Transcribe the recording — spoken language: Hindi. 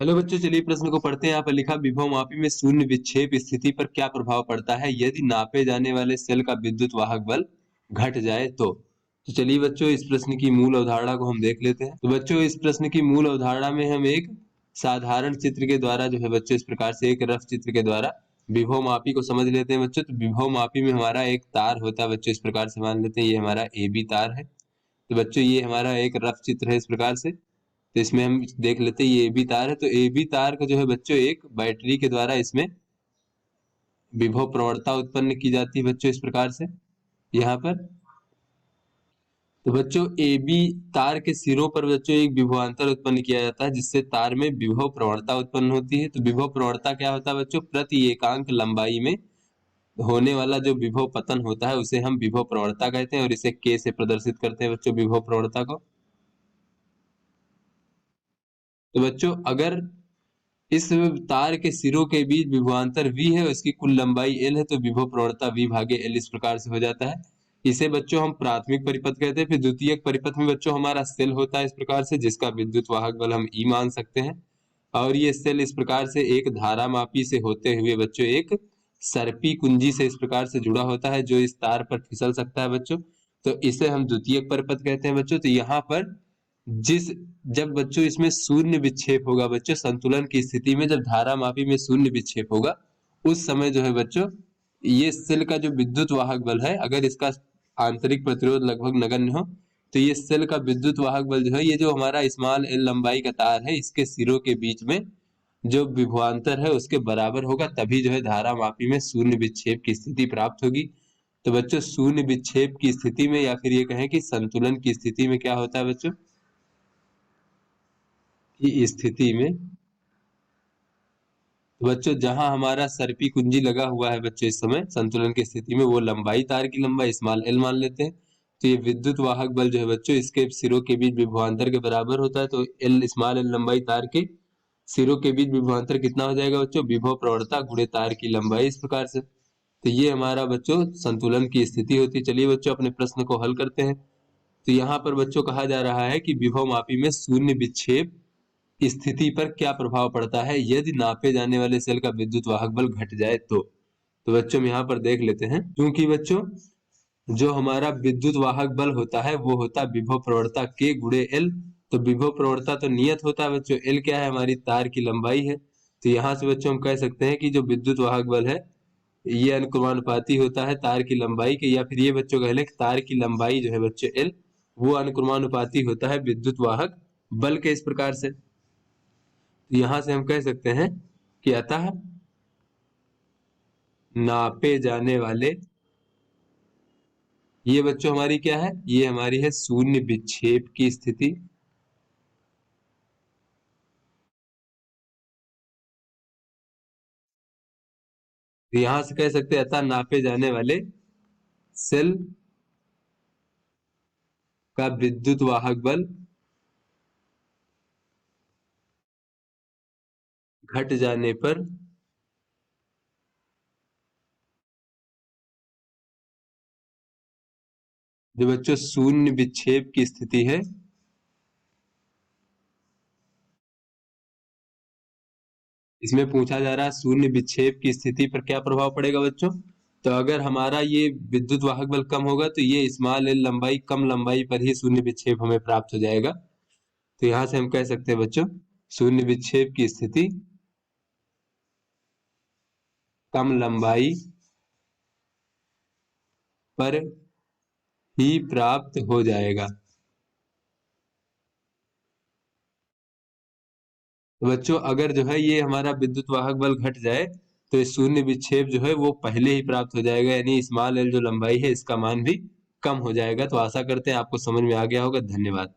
हेलो बच्चों, चलिए प्रश्न को पढ़ते हैं। यहाँ पर लिखा विभवमापी में शून्य विक्षेप स्थिति पर क्या प्रभाव पड़ता है यदि नापे जाने वाले सेल का विद्युत वाहक बल घट जाए तो चलिए बच्चों इस प्रश्न की मूल अवधारणा को हम देख लेते हैं। तो बच्चों इस प्रश्न की मूल अवधारणा में हम एक साधारण चित्र के द्वारा जो है बच्चों इस प्रकार से एक रफ चित्र के द्वारा विभवमापी को समझ लेते हैं बच्चों। तो विभवमापी में हमारा एक तार होता है बच्चों, इस प्रकार से मान लेते हैं ये हमारा ए बी तार है। तो बच्चों ये हमारा एक रफ चित्र है इस प्रकार से। तो इसमें हम देख लेते हैं ये ए बी तार है। तो ए बी तार का जो है बच्चों एक बैटरी के द्वारा इसमें विभव प्रवणता उत्पन्न की जाती है बच्चों इस प्रकार से यहाँ पर। तो बच्चों ए बी तार के सिरों पर बच्चों एक विभवांतर उत्पन्न किया जाता है जिससे तार में विभव प्रवणता उत्पन्न होती है। तो विभव प्रवणता क्या होता है बच्चों? प्रति एकांक लंबाई में होने वाला जो विभव पतन होता है उसे हम विभव प्रवणता कहते हैं और इसे के से प्रदर्शित करते हैं बच्चों विभव प्रवणता को। तो बच्चों अगर इस तार के सिरों के बीच विभवांतर v है और इसकी कुल लंबाई l है तो विभव प्रवणता v भागे l इस प्रकार से हो जाता है। इसे बच्चों हम प्राथमिक परिपथ कहते हैं। फिर द्वितीयक परिपथ में बच्चों हमारा सेल होता है इस प्रकार से जिसका विद्युत वाहक बल हम E मान सकते हैं। और ये सेल इस प्रकार से एक धारामापी से होते हुए बच्चों एक सर्पी कुंजी से इस प्रकार से जुड़ा होता है जो इस तार पर फिसल सकता है बच्चों। तो इसे हम द्वितीयक परिपथ कहते हैं बच्चों। तो यहाँ पर जब बच्चों इसमें शून्य विक्षेप होगा बच्चों, संतुलन की स्थिति में जब धारामापी में शून्य विक्षेप होगा उस समय जो है बच्चों ये सेल का जो विद्युत वाहक बल है अगर इसका आंतरिक प्रतिरोध लगभग नगण्य हो तो ये सेल का विद्युत वाहक बल जो है ये जो हमारा स्मॉल एल लंबाई का तार है इसके सिरों के बीच में जो विभवांतर है उसके बराबर होगा, तभी जो है धारामापी में शून्य विक्षेप की स्थिति प्राप्त होगी। तो बच्चों शून्य विक्षेप की स्थिति में या फिर ये कहें कि संतुलन की स्थिति में क्या होता है बच्चों की स्थिति में बच्चों जहां हमारा सर्पी कुंजी लगा हुआ है बच्चों इस समय संतुलन की स्थिति में वो लंबाई तार की लंबाई स्मॉल एल मान लेते हैं। तो ये विद्युत वाहक बल जो है बच्चों इसके सिरों के बीच विभवांतर के बराबर होता है। तो एल स्मॉल एल लंबाई तार के सिरों के बीच विभवांतर कितना हो जाएगा बच्चों? विभव प्रवणता गुणे तार की लंबाई इस प्रकार से। तो ये हमारा बच्चों संतुलन की स्थिति होती है। चलिए बच्चों अपने प्रश्न को हल करते हैं। तो यहाँ पर बच्चों कहा जा रहा है कि विभव मापी में शून्य विक्षेप स्थिति पर क्या प्रभाव पड़ता है यदि नापे जाने वाले सेल का विद्युत वाहक बल घट जाए तो बच्चों हम यहाँ पर देख लेते हैं। क्योंकि बच्चों जो हमारा विद्युत वाहक बल होता है वो होता है विभव प्रवणता के गुणे एल। तो विभव प्रवणता तो नियत होता है बच्चों, एल क्या है? हमारी तार की लंबाई है। तो यहाँ से बच्चों हम कह सकते हैं कि जो विद्युत वाहक बल है ये अनुक्रमानुपाती होता है तार की लंबाई के, या फिर ये बच्चों कह लें तार की लंबाई जो है बच्चों एल वो अनुक्रमानुपाती होता है विद्युत वाहक बल के इस प्रकार से। यहां से हम कह सकते हैं कि अतः नापे जाने वाले ये बच्चों हमारी क्या है? ये हमारी है शून्य विक्षेप की स्थिति। तो यहां से कह सकते हैं अतः नापे जाने वाले सेल का विद्युत वाहक बल घट जाने पर जो बच्चों शून्य विक्षेप की स्थिति है इसमें पूछा जा रहा है शून्य विक्षेप की स्थिति पर क्या प्रभाव पड़ेगा बच्चों। तो अगर हमारा ये विद्युत वाहक बल कम होगा तो ये स्मॉल एल लंबाई कम लंबाई पर ही शून्य विक्षेप हमें प्राप्त हो जाएगा। तो यहां से हम कह सकते हैं बच्चों शून्य विक्षेप की स्थिति कम लंबाई पर ही प्राप्त हो जाएगा। तो बच्चों अगर जो है ये हमारा विद्युत वाहक बल घट जाए तो शून्य विक्षेप जो है वो पहले ही प्राप्त हो जाएगा, यानी स्मॉल एल जो लंबाई है इसका मान भी कम हो जाएगा। तो आशा करते हैं आपको समझ में आ गया होगा। धन्यवाद।